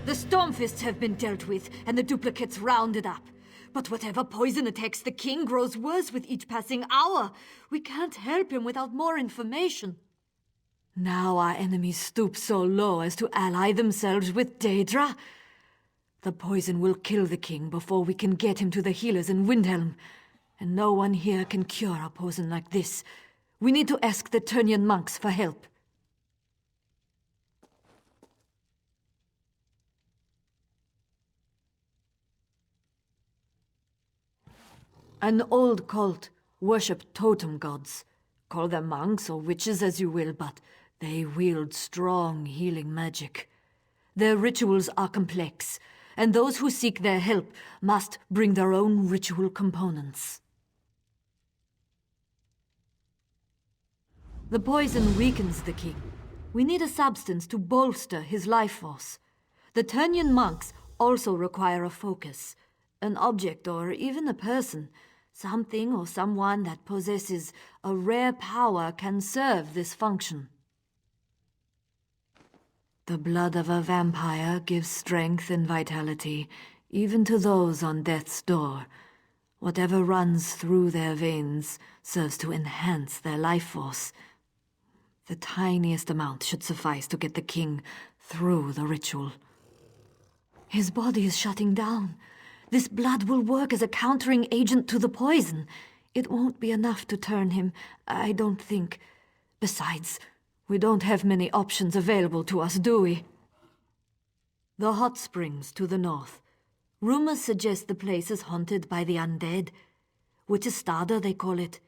The Stormfists have been dealt with, and the duplicates rounded up. But whatever poison attacks the king grows worse with each passing hour. We can't help him without more information. Now our enemies stoop so low as to ally themselves with Daedra. The poison will kill the king before we can get him to the healers in Windhelm. And no one here can cure a poison like this. We need to ask the Therion Monks for help. An old cult worship totem gods. Call them monks or witches as you will, but they wield strong healing magic. Their rituals are complex, and those who seek their help must bring their own ritual components. The poison weakens the king. We need a substance to bolster his life force. The Therion Monks also require a focus, an object or even a person. Something or someone that possesses a rare power can serve this function. The blood of a vampire gives strength and vitality, even to those on death's door. Whatever runs through their veins serves to enhance their life force. The tiniest amount should suffice to get the king through the ritual. His body is shutting down. This blood will work as a countering agent to the poison. It won't be enough to turn him, I don't think. Besides, we don't have many options available to us, do we? The hot springs to the north. Rumors suggest the place is haunted by the undead. Witchestada, they call it.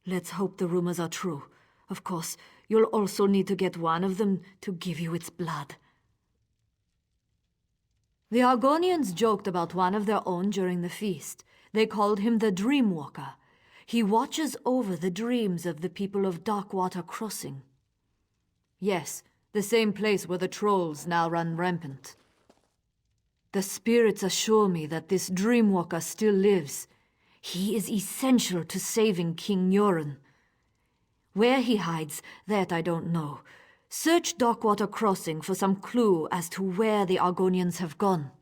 Let's hope the rumors are true. Of course, you'll also need to get one of them to give you its blood. The Argonians joked about one of their own during the feast. They called him the Dreamwalker. He watches over the dreams of the people of Darkwater Crossing. Yes, the same place where the trolls now run rampant. The spirits assure me that this Dreamwalker still lives. He is essential to saving King Yoren. Where he hides, that I don't know. Search Darkwater Crossing for some clue as to where the Argonians have gone.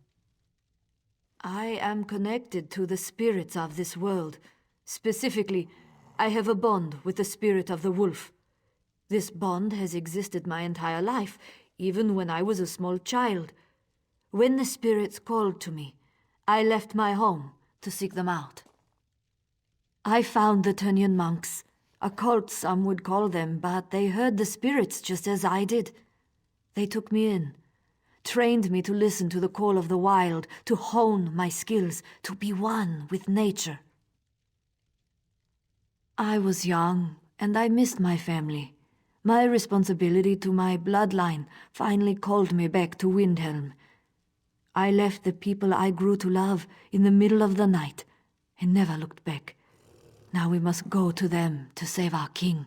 I am connected to the spirits of this world. Specifically, I have a bond with the spirit of the wolf. This bond has existed my entire life, even when I was a small child. When the spirits called to me, I left my home to seek them out. I found the Therion Monks. A cult, some would call them, but they heard the spirits just as I did. They took me in, trained me to listen to the call of the wild, to hone my skills, to be one with nature. I was young, and I missed my family. My responsibility to my bloodline finally called me back to Windhelm. I left the people I grew to love in the middle of the night, and never looked back. Now we must go to them to save our king.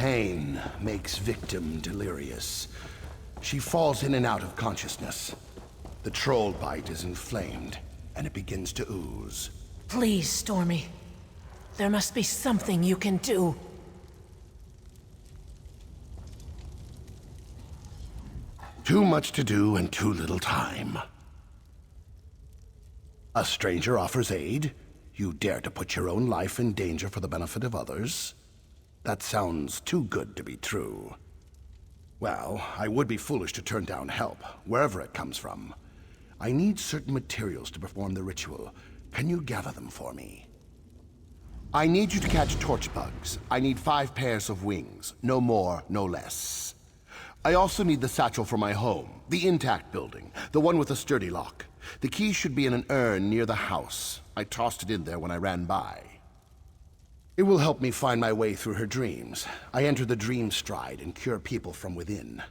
Pain makes victim delirious. She falls in and out of consciousness. The troll bite is inflamed, and it begins to ooze. Please, Stormy. There must be something you can do. Too much to do and too little time. A stranger offers aid. You dare to put your own life in danger for the benefit of others? That sounds too good to be true. Well, I would be foolish to turn down help, wherever it comes from. I need certain materials to perform the ritual. Can you gather them for me? I need you to catch torch bugs. I need 5 pairs of wings. No more, no less. I also need the satchel for my home, the intact building, the one with a sturdy lock. The key should be in an urn near the house. I tossed it in there when I ran by. It will help me find my way through her dreams. I enter the dream stride and cure people from within.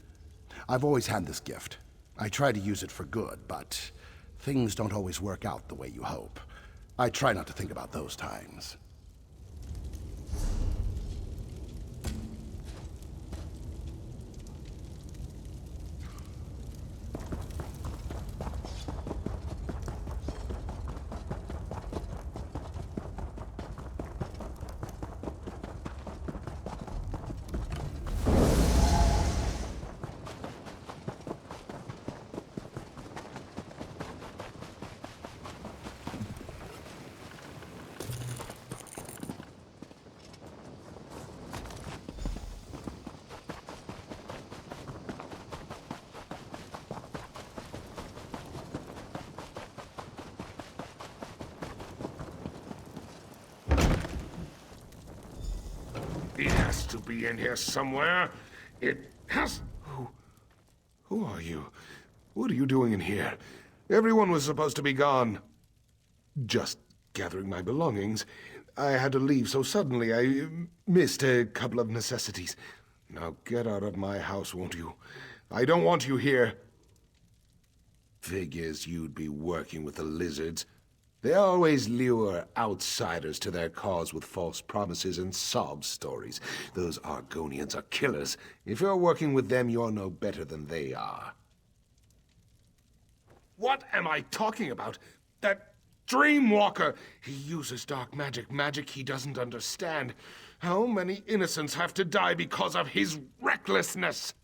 I've always had this gift. I try to use it for good, but things don't always work out the way you hope. I try not to think about those times. It has to be in here somewhere. It has... Who are you? What are you doing in here? Everyone was supposed to be gone. Just gathering my belongings. I had to leave so suddenly I missed a couple of necessities. Now get out of my house, won't you? I don't want you here. Figures you'd be working with the lizards. They always lure outsiders to their cause with false promises and sob stories. Those Argonians are killers. If you're working with them, you're no better than they are. What am I talking about? That Dreamwalker! He uses dark magic he doesn't understand. How many innocents have to die because of his recklessness?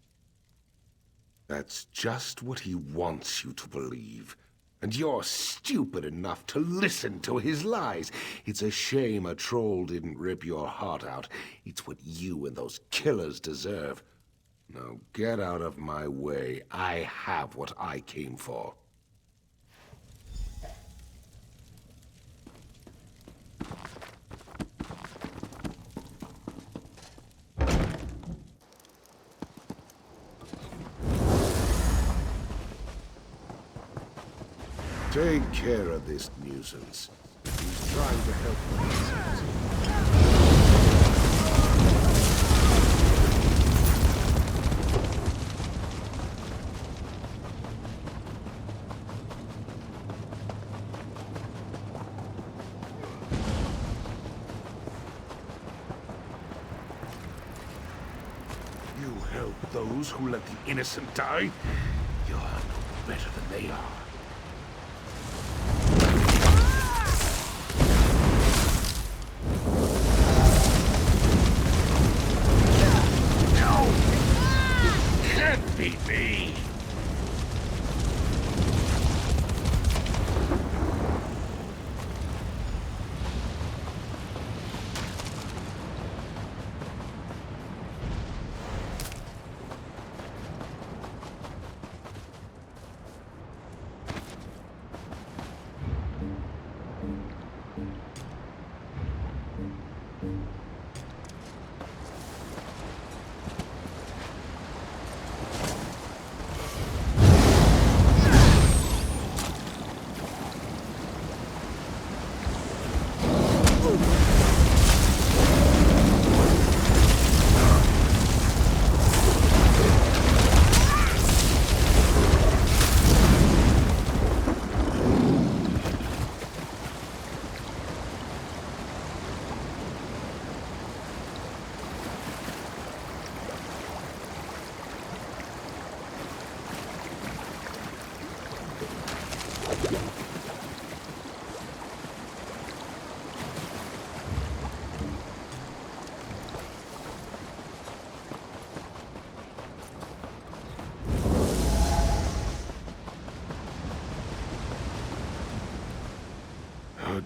That's just what he wants you to believe. And you're stupid enough to listen to his lies. It's a shame a troll didn't rip your heart out. It's what you and those killers deserve. Now get out of my way. I have what I came for. Take care of this nuisance. He's trying to help the You help those who let the innocent die? You're no better than they are. Beat me!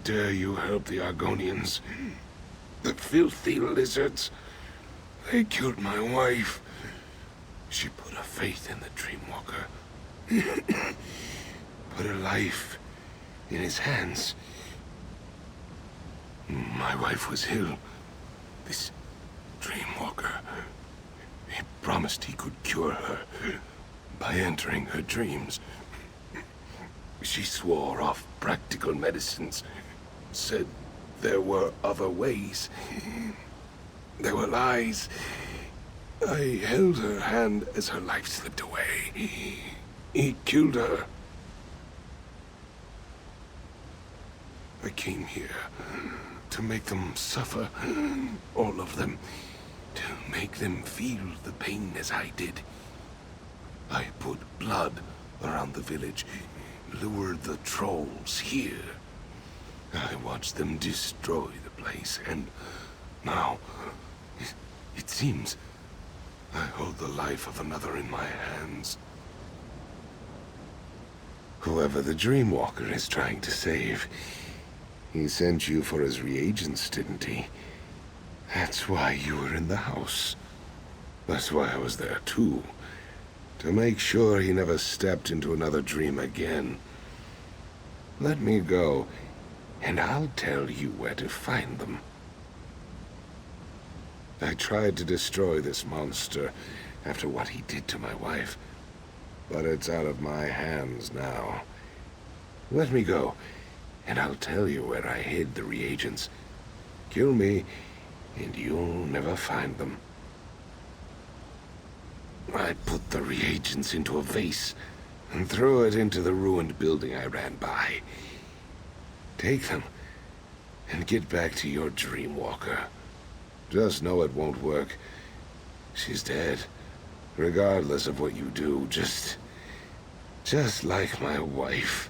dare you help the Argonians? The filthy lizards. They killed my wife. She put her faith in the Dreamwalker. Put her life in his hands. My wife was ill. This Dreamwalker, he promised he could cure her by entering her dreams. She swore off practical medicines, said there were other ways. There were lies. I held her hand as her life slipped away. He killed her. I came here to make them suffer, all of them, to make them feel the pain as I did. I put blood around the village, lured the trolls here. I watched them destroy the place, and now, it seems I hold the life of another in my hands. Whoever the Dreamwalker is trying to save, he sent you for his reagents, didn't he? That's why you were in the house. That's why I was there too. To make sure he never stepped into another dream again. Let me go, and I'll tell you where to find them. I tried to destroy this monster after what he did to my wife, but it's out of my hands now. Let me go, and I'll tell you where I hid the reagents. Kill me, and you'll never find them. I put the reagents into a vase and threw it into the ruined building I ran by. Take them, and get back to your Dreamwalker. Just know it won't work. She's dead, regardless of what you do, just like my wife.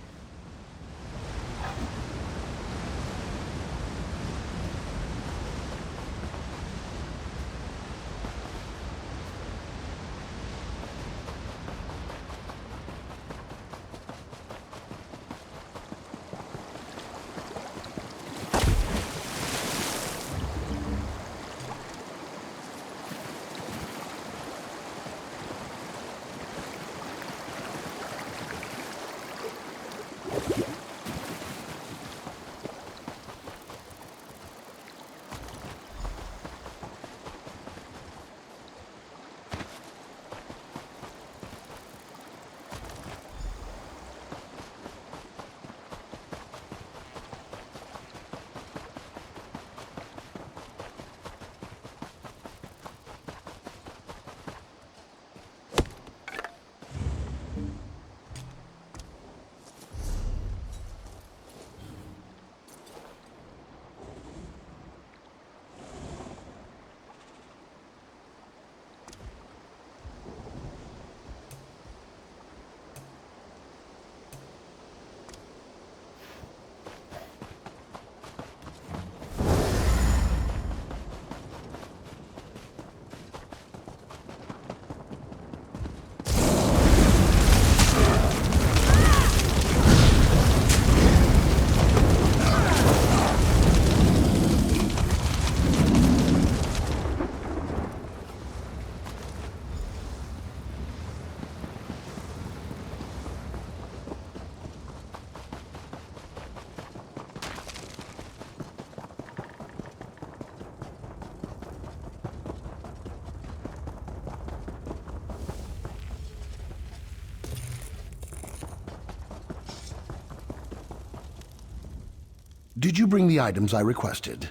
Did you bring the items I requested?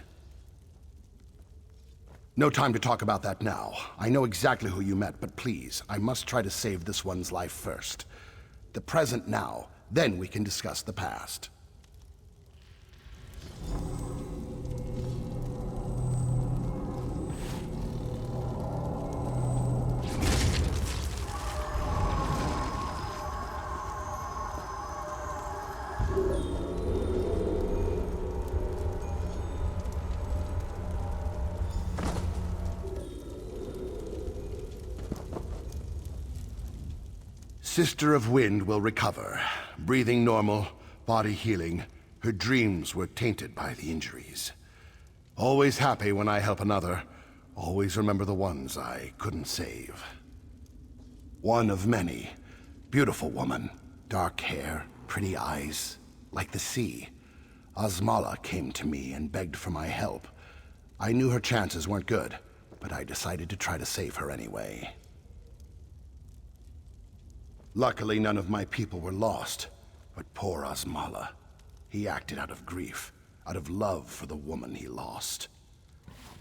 No time to talk about that now. I know exactly who you met, but please, I must try to save this one's life first. The present now, then we can discuss the past. Sister of Wind will recover. Breathing normal, body healing, Her dreams were tainted by the injuries. Always happy when I help another. Always remember the ones I couldn't save. One of many. Beautiful woman. Dark hair, pretty eyes, like the sea. Osmala came to me and begged for my help. I knew her chances weren't good, but I decided to try to save her anyway. Luckily, none of my people were lost, but poor Osmala. He acted out of grief, out of love for the woman he lost.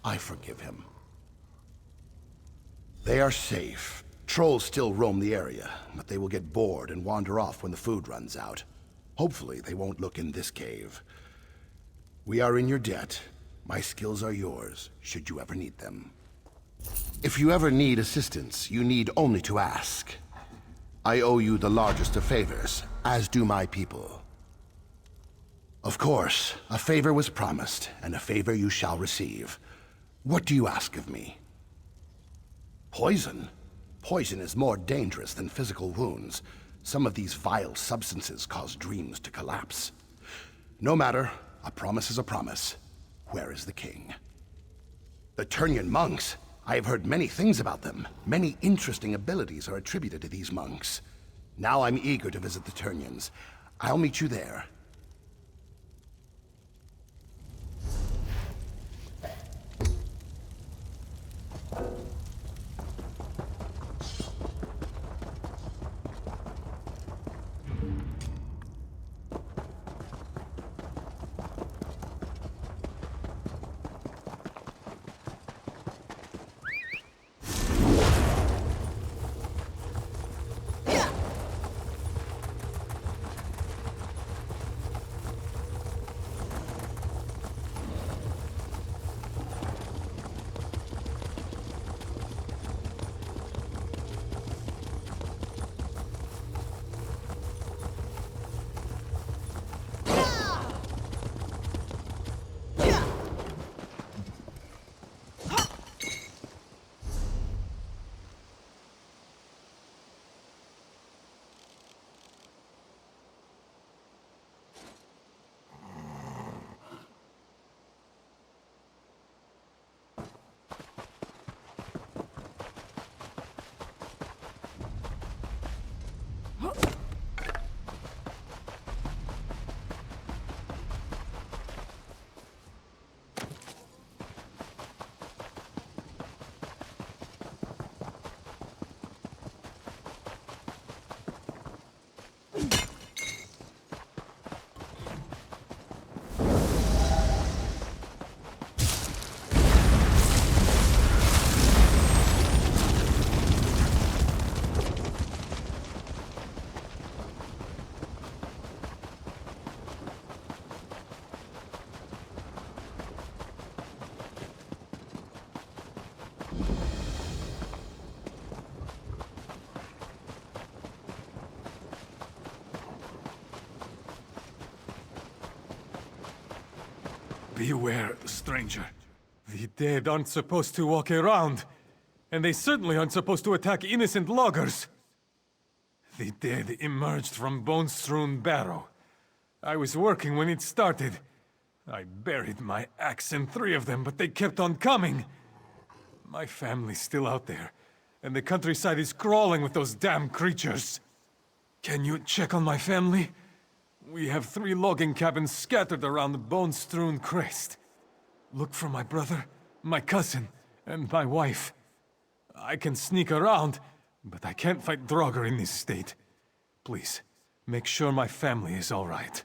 I forgive him. They are safe. Trolls still roam the area, but they will get bored and wander off when the food runs out. Hopefully, they won't look in this cave. We are in your debt. My skills are yours, should you ever need them. If you ever need assistance, you need only to ask. I owe you the largest of favors, as do my people. Of course, a favor was promised, and a favor you shall receive. What do you ask of me? Poison? Poison is more dangerous than physical wounds. Some of these vile substances cause dreams to collapse. No matter, a promise is a promise. Where is the king? The Therion Monks? I have heard many things about them. Many interesting abilities are attributed to these monks. Now I'm eager to visit the Therions. I'll meet you there. Beware, stranger. The dead aren't supposed to walk around, and they certainly aren't supposed to attack innocent loggers. The dead emerged from Bonestrewn Barrow. I was working when it started. I buried my axe and 3 of them, but they kept on coming. My family's still out there, and the countryside is crawling with those damn creatures. Can you check on my family? We have 3 logging cabins scattered around the Bonestrewn Crest. Look for my brother, my cousin, and my wife. I can sneak around, but I can't fight draugr in this state. Please, make sure my family is all right.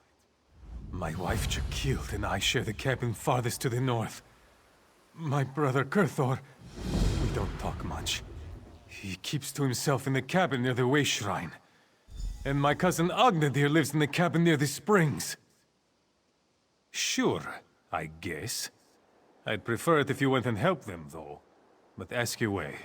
My wife just killed, and I share the cabin farthest to the north. My brother Kurthor, we don't talk much. He keeps to himself in the cabin near the Way Shrine. And my cousin Agnadir lives in the cabin near the springs. Sure, I guess. I'd prefer it if you went and helped them, though. But ask your way.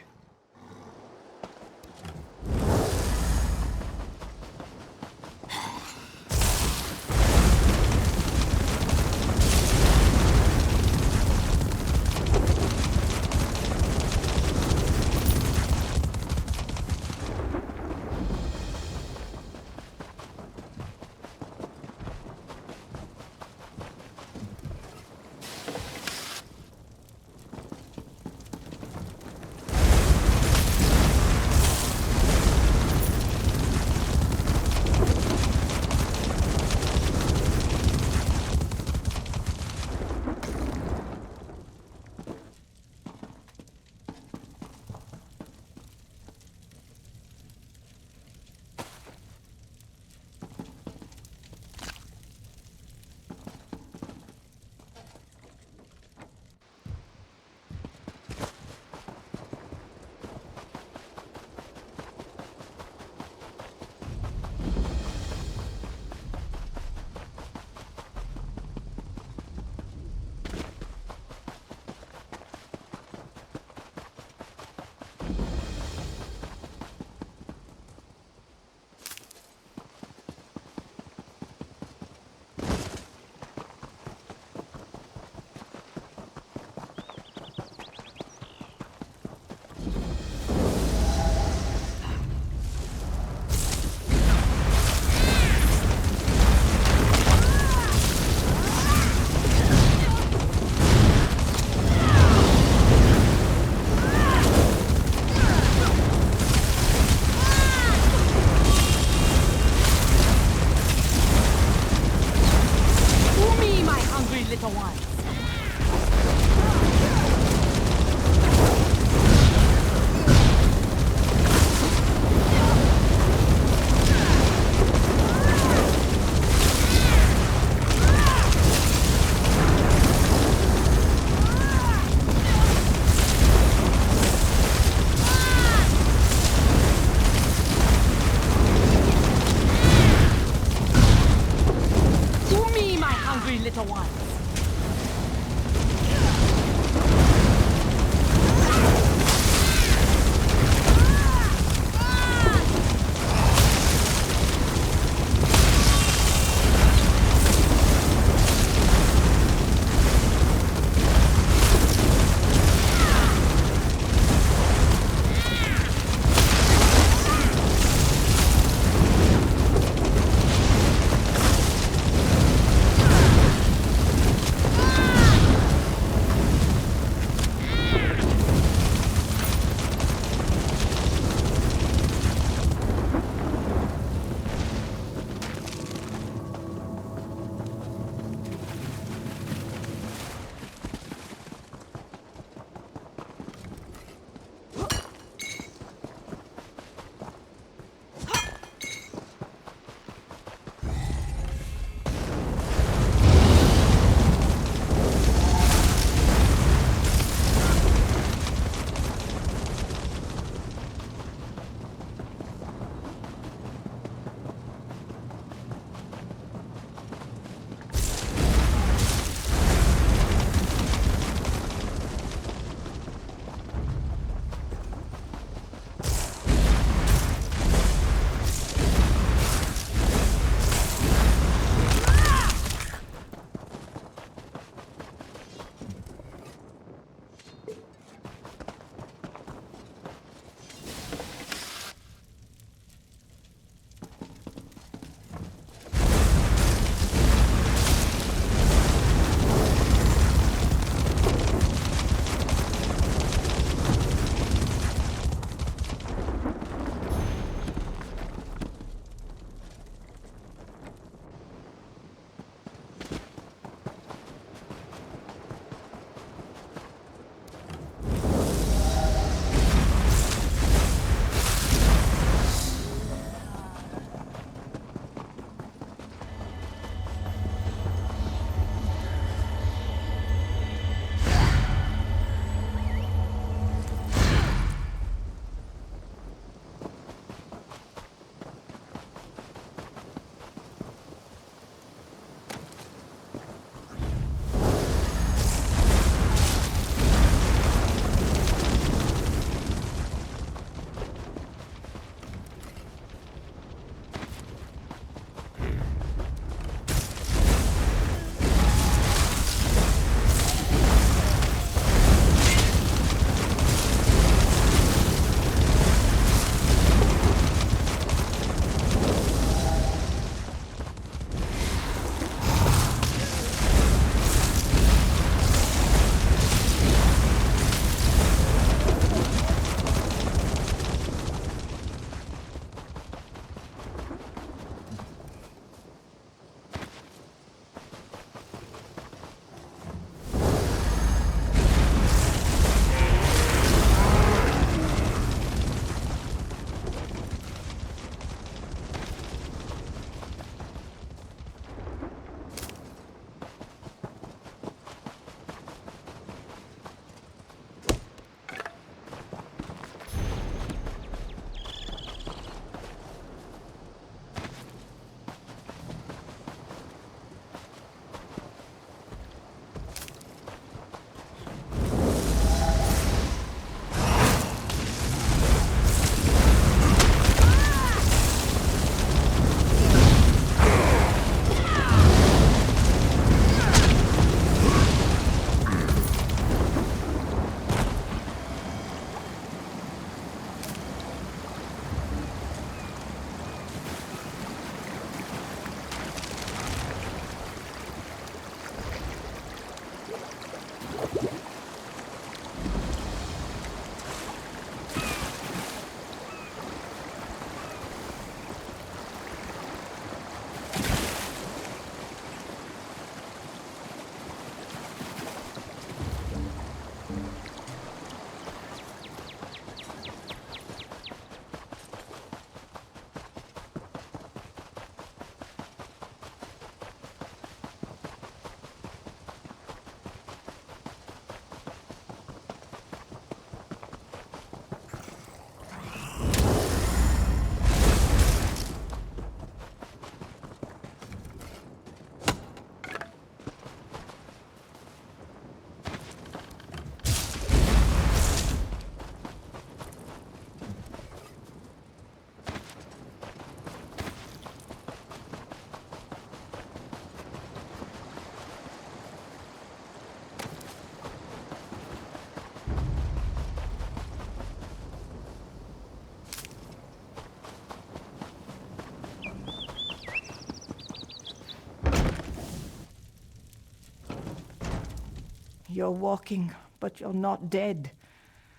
you're walking, but you're not dead.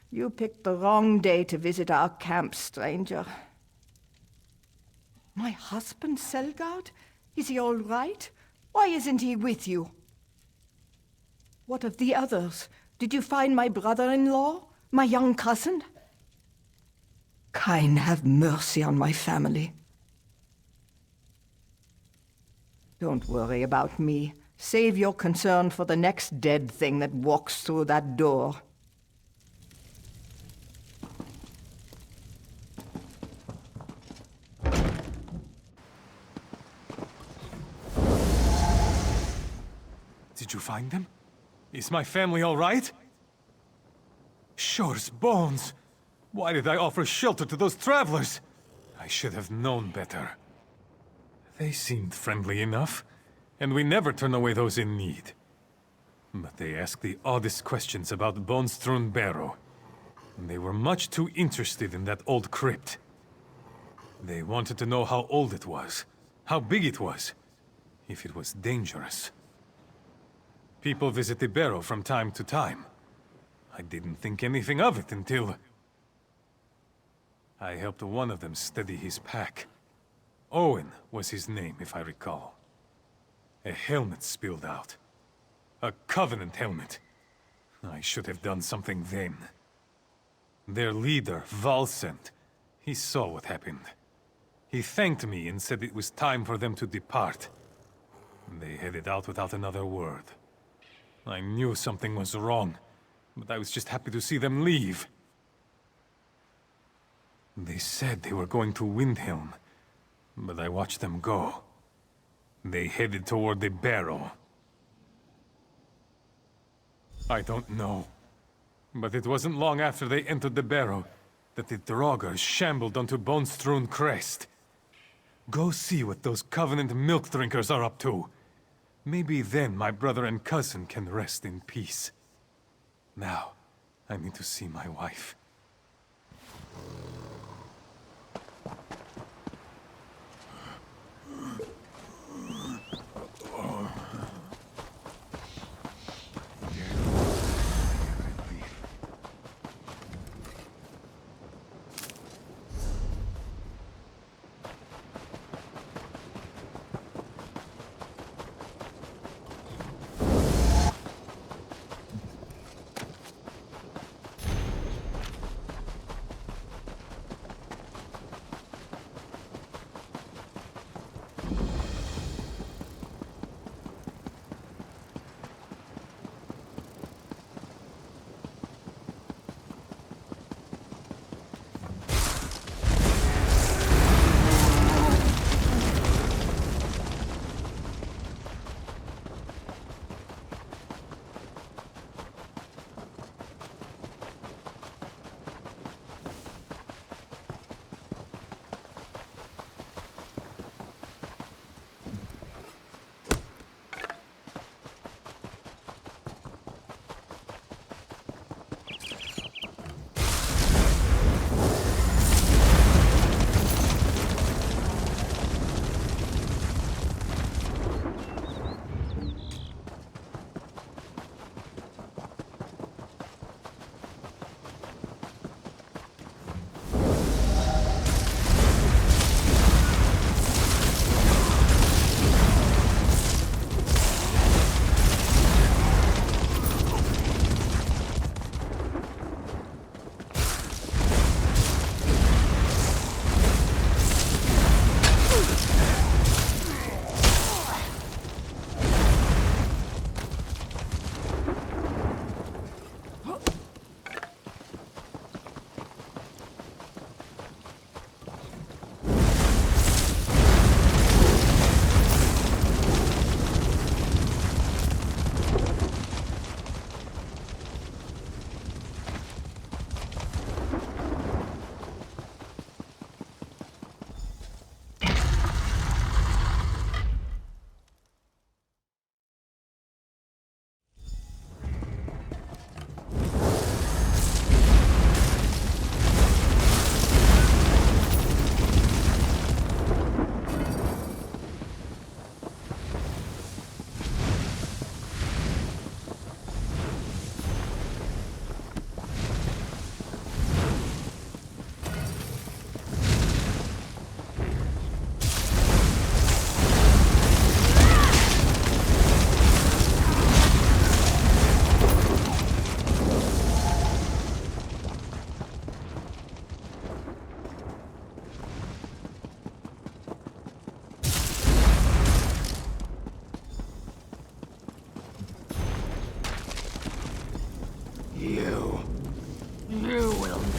You picked the wrong day to visit our camp, stranger. My husband, Selgard? Is he all right? Why isn't he with you? What of the others? Did you find my brother-in-law? My young cousin? Kain, have mercy on my family. Don't worry about me. Save your concern for the next dead thing that walks through that door. Did you find them? Is my family all right? Shore's bones! Why did I offer shelter to those travelers? I should have known better. They seemed friendly enough, and we never turn away those in need. But they asked the oddest questions about Bonestrewn Barrow. And they were much too interested in that old crypt. They wanted to know how old it was, how big it was, if it was dangerous. People visit the barrow from time to time. I didn't think anything of it until... I helped one of them steady his pack. Owen was his name, if I recall. A helmet spilled out. A Covenant helmet. I should have done something then. Their leader, Valsent, he saw what happened. He thanked me and said it was time for them to depart. They headed out without another word. I knew something was wrong, but I was just happy to see them leave. They said they were going to Windhelm, but I watched them go. They headed toward the barrow. I don't know, but it wasn't long after they entered the barrow that the draugr shambled onto Bonestrewn Crest. Go see what those Covenant milk drinkers are up to. Maybe then my brother and cousin can rest in peace. Now, I need to see my wife.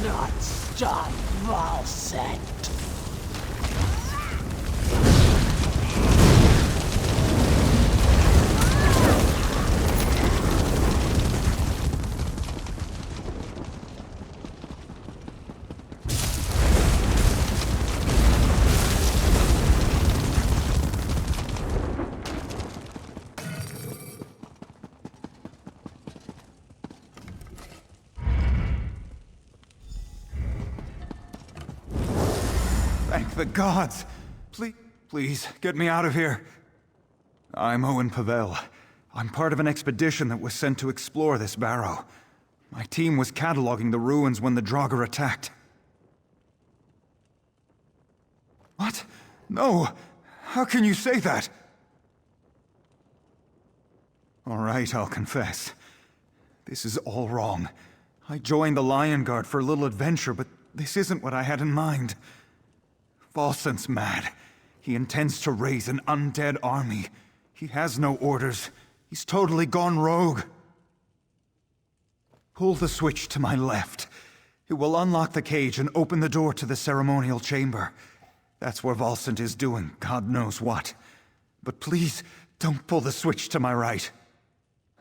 not stop Volcent. Thank the gods! Please, get me out of here. I'm Owen Pavel. I'm part of an expedition that was sent to explore this barrow. My team was cataloging the ruins when the draugr attacked. What? No! How can you say that? All right, I'll confess. This is all wrong. I joined the Lion Guard for a little adventure, but this isn't what I had in mind. Volcent's mad. He intends to raise an undead army. He has no orders. He's totally gone rogue. Pull the switch to my left. It will unlock the cage and open the door to the ceremonial chamber. That's where Volcent is doing God knows what. But please, don't pull the switch to my right.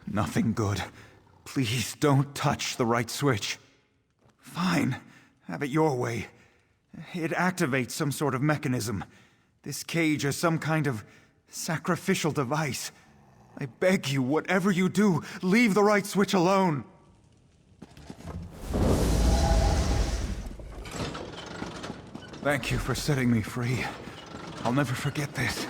Nothing good. Please don't touch the right switch. Fine. Have it your way. It activates some sort of mechanism. This cage is some kind of sacrificial device. I beg you, whatever you do, leave the right switch alone. Thank you for setting me free. I'll never forget this.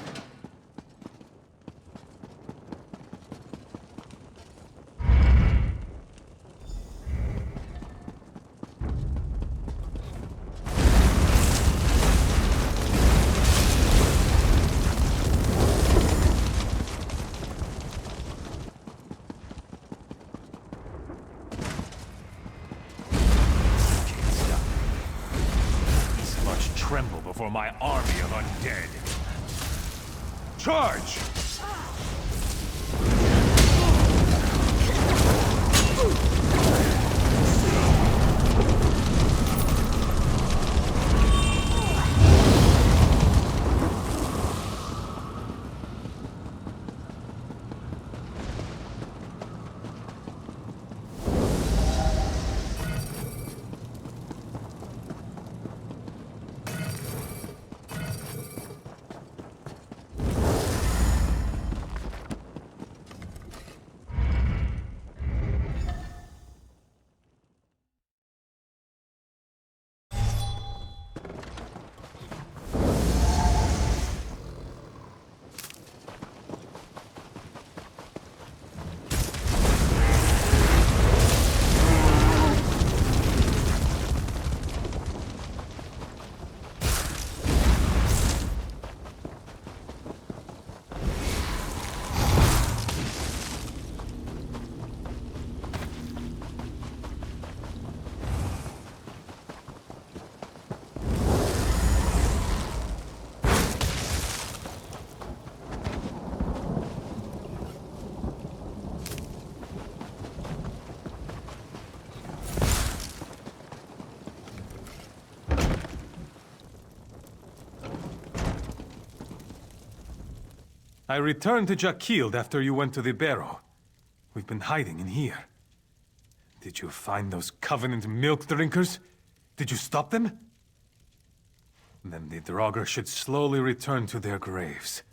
Tremble before my army of undead. Charge! I returned to Jakild after you went to the barrow. We've been hiding in here. Did you find those Covenant milk drinkers? Did you stop them? Then the draugr should slowly return to their graves.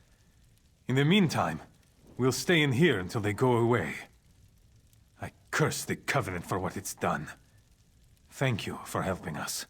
In the meantime, we'll stay in here until they go away. I curse the Covenant for what it's done. Thank you for helping us.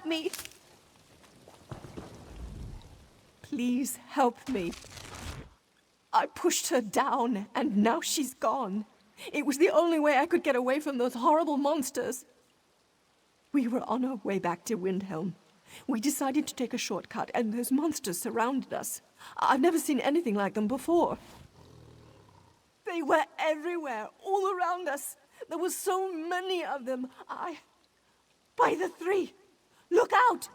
me! Please help me. I pushed her down, and now she's gone. It was the only way I could get away from those horrible monsters. We were on our way back to Windhelm. We decided to take a shortcut, and those monsters surrounded us. I've never seen anything like them before. They were everywhere, all around us. There were so many of them. By the three. Look out!